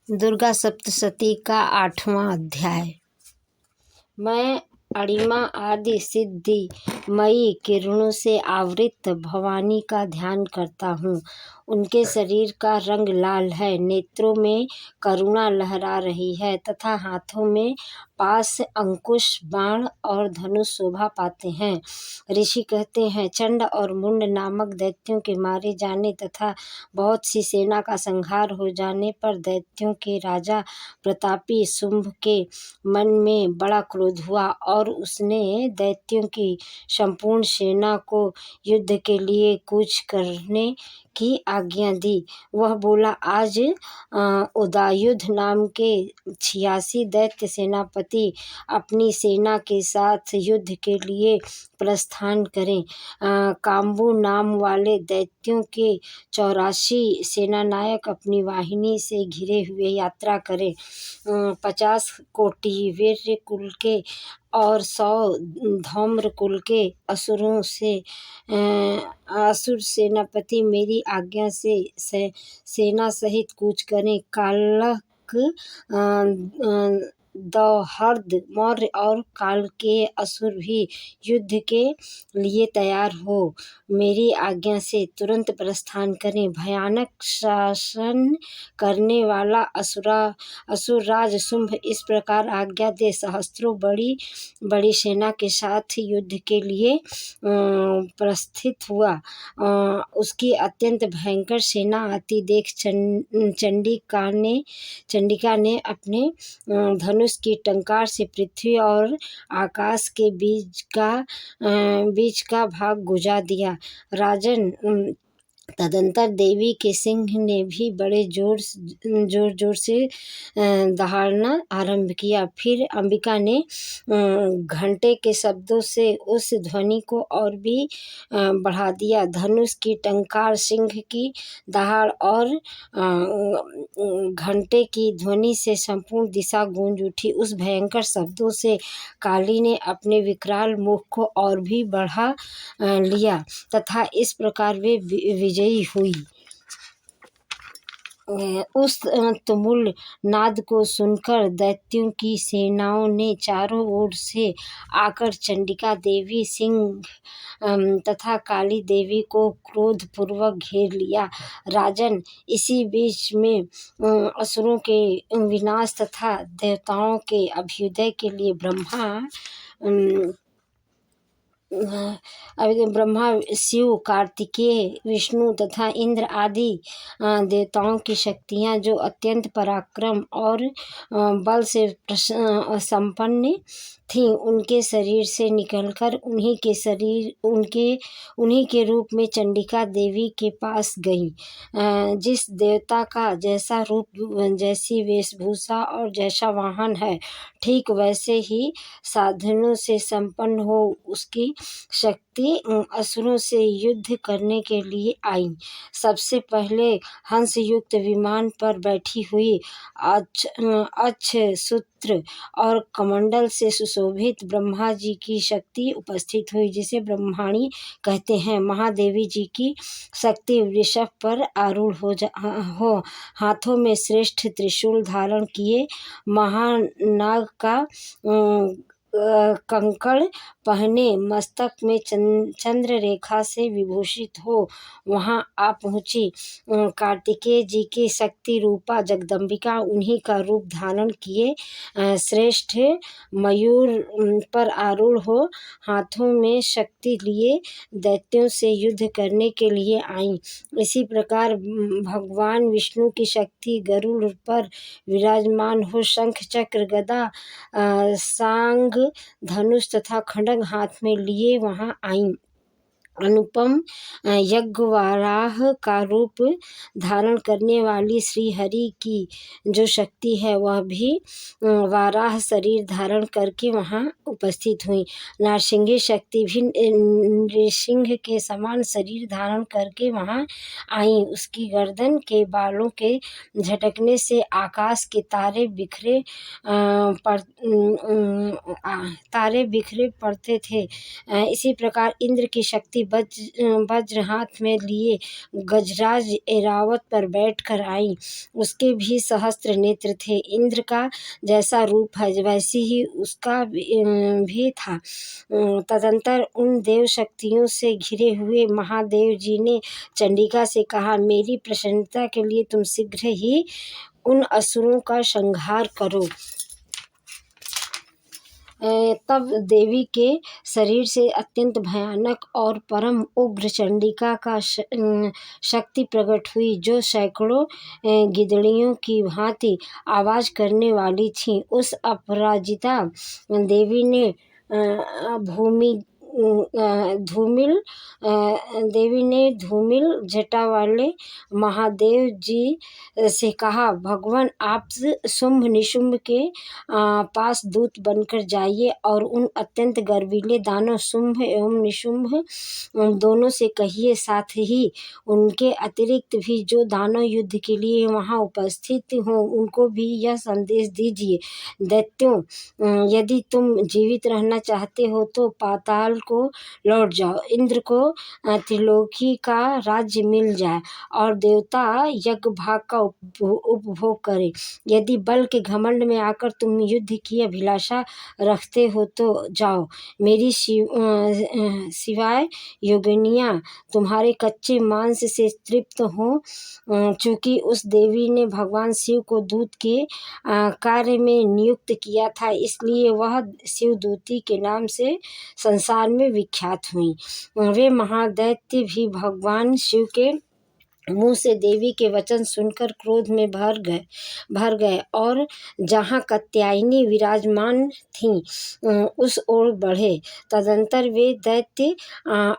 दुर्गा सप्तशती का 8वां अध्याय। मैं अणिमा आदि सिद्धि मई किरणों से आवृत भवानी का ध्यान करता हूँ। उनके शरीर का रंग लाल है, नेत्रों में करुणा लहरा रही है तथा हाथों में पास, अंकुश, बाण और धनुष शोभा पाते हैं। ऋषि कहते हैं, चंड और मुंड नामक दैत्यों के मारे जाने तथा बहुत सी सेना का संहार हो जाने पर दैत्यों के राजा प्रतापी शुंभ के मन में बड़ा क्रोध हुआ और उसने दैत्यों की संपूर्ण सेना को युद्ध के लिए कूच करने की आज्ञा दी। वह बोला, आज उदयुद्ध नाम के 86 दैत्य सेनापति अपनी सेना के साथ युद्ध के लिए प्रस्थान करें। काम्बू नाम वाले दैत्यों के 84 सेनानायक अपनी वाहिनी से घिरे हुए यात्रा करें। 50 कोटि वीर्य कुल के और 100 धौम्र कुल के असुर सेनापति मेरी आज्ञा से सेना सहित कूच करें। कालक, दौहर्द, मौर्य और काल के असुर भी युद्ध के लिए तैयार हो मेरी आज्ञा से तुरंत प्रस्थान करें। भयानक शासन करने वाला असुरराज शुंभ इस प्रकार आज्ञा दे सहस्त्रों बड़ी बड़ी सेना के साथ युद्ध के लिए प्रस्थित हुआ। उसकी अत्यंत भयंकर सेना आती देख चंडिका ने अपने धनुष की टंकार से पृथ्वी और आकाश के बीच का भाग गुजा दिया। राजन, तदंतर देवी के सिंह ने भी बड़े जोर से दहाड़ना आरंभ किया। फिर अंबिका ने घंटे के शब्दों से उस ध्वनि को और भी बढ़ा दिया। धनुष की टंकार, सिंह की दहाड़ और घंटे की ध्वनि से संपूर्ण दिशा गूंज उठी। उस भयंकर शब्दों से काली ने अपने विकराल मुख को और भी बढ़ा लिया तथा इस प्रकार वे विजयी हुई। उस तुमुल नाद को सुनकर दैत्यों की सेनाओं ने चारों ओर से आकर चंडिका देवी, सिंह तथा काली देवी को क्रोधपूर्वक घेर लिया। राजन, इसी बीच में असुरों के विनाश तथा देवताओं के अभ्युदय के लिए ब्रह्मा, शिव, कार्तिकेय, विष्णु तथा इंद्र आदि देवताओं की शक्तियाँ जो अत्यंत पराक्रम और बल से संपन्न थीं, उनके शरीर से निकलकर उन्हीं के रूप में चंडिका देवी के पास गईं। जिस देवता का जैसा रूप, जैसी वेशभूषा और जैसा वाहन है, ठीक वैसे ही साधनों से संपन्न हो उसकी शक्ति असुरों से युद्ध करने के लिए आई। सबसे पहले हंस युक्त विमान पर बैठी हुई अक्षसूत्र और कमंडल से सुशोभित ब्रह्मा जी की शक्ति उपस्थित हुई, जिसे ब्रह्माणी कहते हैं। महादेवी जी की शक्ति वृषभ पर आरूढ़ हो हाथों में श्रेष्ठ त्रिशूल धारण किए, महानाग का कंकड़ पहने, मस्तक में चंद्र रेखा से विभूषित हो वहां आ पहुंची। कार्तिकेय जी की शक्ति रूपा जगदम्बिका उन्हीं का रूप धारण किए श्रेष्ठ मयूर पर आरूढ़ हो हाथों में शक्ति लिए दैत्यों से युद्ध करने के लिए आईं। इसी प्रकार भगवान विष्णु की शक्ति गरुड़ पर विराजमान हो शंख, चक्र, गदा, सांग, धनुष तथा खड्ग हाथ में लिए वहां आईं। अनुपम यज्ञवाराह का रूप धारण करने वाली श्री हरि की जो शक्ति है, वह भी वाराह शरीर धारण करके वहां उपस्थित हुई। नारसिंही शक्ति भी नृसिंह के समान शरीर धारण करके वहां आई। उसकी गर्दन के बालों के झटकने से आकाश के तारे बिखरे पड़ते थे। इसी प्रकार इंद्र की शक्ति वज्र हाथ में लिए गजराज ऐरावत पर बैठकर आई। उसके भी सहस्त्र नेत्र थे। इंद्र का जैसा रूप है वैसी ही उसका भी था। तदंतर उन देव शक्तियों से घिरे हुए महादेव जी ने चंडिका से कहा, मेरी प्रसन्नता के लिए तुम शीघ्र ही उन असुरों का संहार करो। तब देवी के शरीर से अत्यंत भयानक और परम उग्र चंडिका का शक्ति प्रकट हुई, जो सैकड़ों गिदड़ियों की भांति आवाज करने वाली थी। उस अपराजिता देवी ने धूमिल जटा वाले महादेव जी से कहा, भगवान आप शुंभ निशुंभ के पास दूत बनकर जाइए और उन अत्यंत गर्वीले दानव शुंभ एवं निशुंभ दोनों से कहिए, साथ ही उनके अतिरिक्त भी जो दानव युद्ध के लिए वहां उपस्थित हों उनको भी यह संदेश दीजिए, दैत्यों, यदि तुम जीवित रहना चाहते हो तो पाताल को लौट जाओ। इंद्र को त्रिलोकी का राज्य मिल जाए और देवता यज्ञ भाग का उपभोग करे। यदि बल के घमंड में आकर तुम युद्ध की अभिलाषा रखते हो तो जाओ, मेरी सिवाय योगिनियां तुम्हारे कच्चे मांस से तृप्त हो। चूंकि उस देवी ने भगवान शिव को दूत के कार्य में नियुक्त किया था, इसलिए वह शिवदूती के नाम से संसार में विख्यात हुई। वे महादैत्य भी भगवान शिव के मुंह से देवी के वचन सुनकर क्रोध में भर गए और जहाँ कात्यायनी विराजमान थीं उस ओर बढ़े। तदंतर वे दैत्य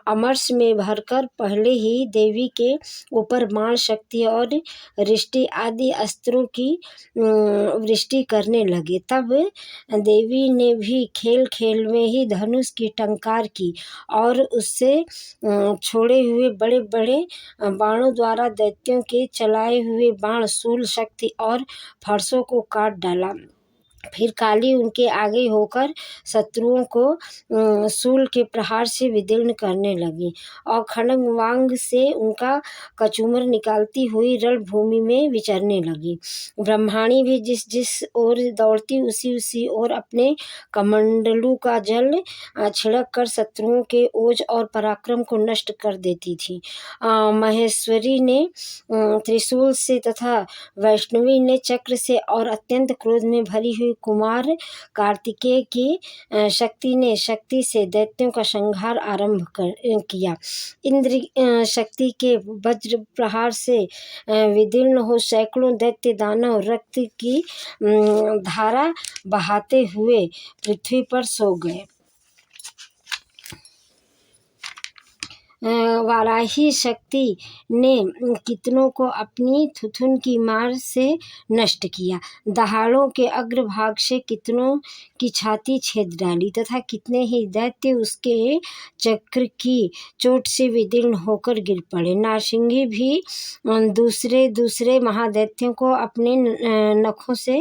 अमरस में भरकर पहले ही देवी के ऊपर बाण शक्ति और रिष्टि आदि अस्त्रों की वृष्टि करने लगे। तब देवी ने भी खेल खेल में ही धनुष की टंकार की और उससे छोड़े हुए बड़े बड़े बाणों द्वारा दैत्यों के चलाए हुए बाण, शूल, शक्ति और फरसों को काट डाला। फिर काली उनके आगे होकर शत्रुओं को शूल के प्रहार से विदीर्ण करने लगी और खड्ग वांग से उनका कचूमर निकालती हुई रणभूमि में विचरने लगी। ब्रह्माणी भी जिस जिस ओर दौड़ती उसी उसी ओर अपने कमंडलू का जल छिड़क कर शत्रुओं के ओज और पराक्रम को नष्ट कर देती थी। महेश्वरी ने त्रिशूल से तथा वैष्णवी ने चक्र से और अत्यंत क्रोध में भरी हुई कुमार कार्तिकेय की शक्ति से दैत्यों का संहार आरंभ किया। इंद्र शक्ति के वज्र प्रहार से विदीर्ण हो सैकड़ों दैत्य दानव रक्त की धारा बहाते हुए पृथ्वी पर सो गए। वाराही शक्ति ने कितनों को अपनी थुथुन की मार से नष्ट किया। दहाड़ों के अग्रभाग से कितनों की छाती छेद डाली तथा कितने ही दैत्य उसके चक्र की चोट से विदीर्ण होकर गिर पड़े। नारसिंही भी दूसरे महादैत्यों को अपने नखों से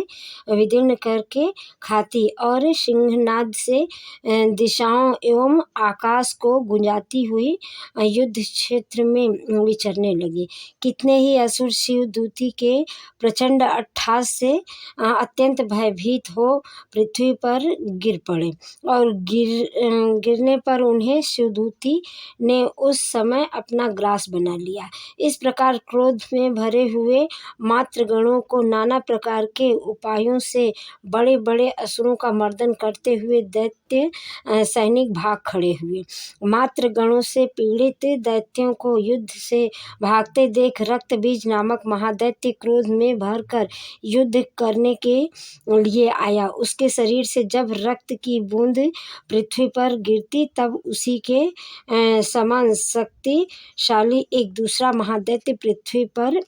विदीर्ण करके खाती और सिंहनाद से दिशाओं एवं आकाश को गुंजाती हुई युद्ध क्षेत्र में विचरने लगी। कितने ही असुर शिवदूती के प्रचंड अट्टहास से अत्यंत भयभीत हो पृथ्वी पर गिर पड़े और गिरने पर उन्हें शिवदूती ने उस समय अपना ग्रास बना लिया। इस प्रकार क्रोध में भरे हुए मातृगणों को नाना प्रकार के उपायों से बड़े बड़े असुरों का मर्दन करते हुए दैत्य सैनिक भाग खड़े हुए। मातृगणों से पीड़ित दैत्यों को युद्ध से भागते देख रक्त बीज नामक महादैत्य क्रोध में भरकर युद्ध करने के लिए आया। उसके शरीर से जब रक्त की बूंद पृथ्वी पर गिरती तब उसी के समान शक्तिशाली एक दूसरा महादैत्य पृथ्वी पर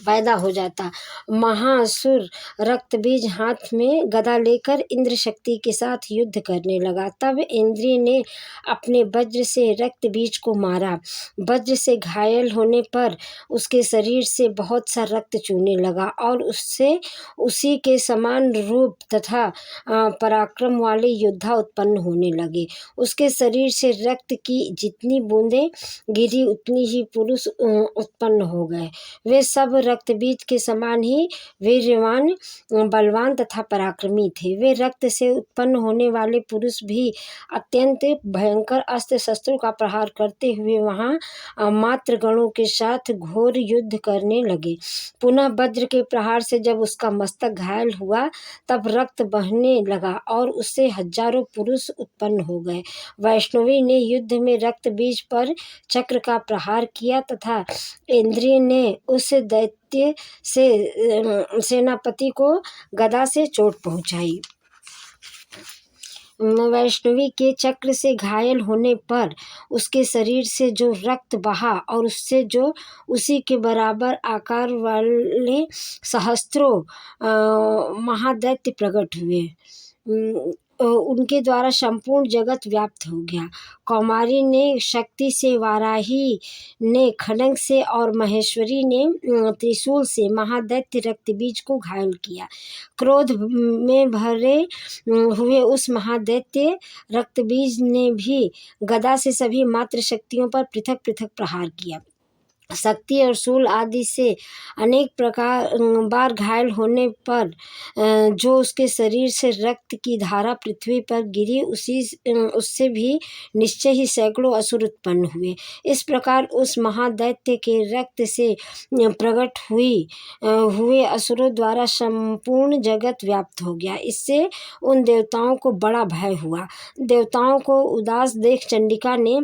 पैदा हो जाता। महासुर रक्तबीज हाथ में गदा लेकर इंद्र शक्ति के साथ युद्ध करने लगा। तब इंद्र ने अपने वज्र से रक्तबीज को मारा। वज्र से घायल होने पर उसके शरीर से बहुत सा रक्त चूने लगा और उससे उसी के समान रूप तथा पराक्रम वाले योद्धा उत्पन्न होने लगे। उसके शरीर से रक्त की जितनी बूंदें गिरी उतनी ही पुरुष उत्पन्न हो गए। वे सब रक्तबीज के समान ही वीर्यवान, बलवान तथा पराक्रमी थे। वे रक्त से उत्पन्न होने वाले पुरुष भी अत्यंत भयंकर अस्त्र शस्त्रों का प्रहार करते हुए वहां मात्र गणों के साथ घोर युद्ध करने लगे। पुनः वज्र के प्रहार से जब उसका मस्तक घायल हुआ तब रक्त बहने लगा और उससे हजारों पुरुष उत्पन्न हो गए। वैष्णवी ने युद्ध में रक्तबीज पर चक्र का प्रहार किया तथा इंद्र ने उस दैत्य से सेनापति को गदा से चोट पहुंचाई। वैष्णवी के चक्र से घायल होने पर उसके शरीर से जो रक्त बहा और उससे जो उसी के बराबर आकार वाले सहस्त्रों महादैत्य प्रकट हुए। उनके द्वारा संपूर्ण जगत व्याप्त हो गया। कौमारी ने शक्ति से, वाराही ने खड्ग से और महेश्वरी ने त्रिशूल से महादैत्य रक्तबीज को घायल किया। क्रोध में भरे हुए उस महादैत्य रक्तबीज ने भी गदा से सभी मात्र शक्तियों पर पृथक पृथक प्रहार किया। शक्ति और शूल आदि से अनेक बार घायल होने पर जो उसके शरीर से रक्त की धारा पृथ्वी पर गिरी उससे भी निश्चय ही सैकड़ों असुर उत्पन्न हुए। इस प्रकार उस महादैत्य के रक्त से प्रकट हुए असुरों द्वारा संपूर्ण जगत व्याप्त हो गया। इससे उन देवताओं को बड़ा भय हुआ। देवताओं को उदास देख चंडिका ने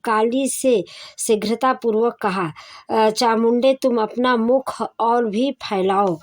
काली से शीघ्रतापूर्वक कहा, चामुंडे तुम अपना मुख और भी फैलाओ।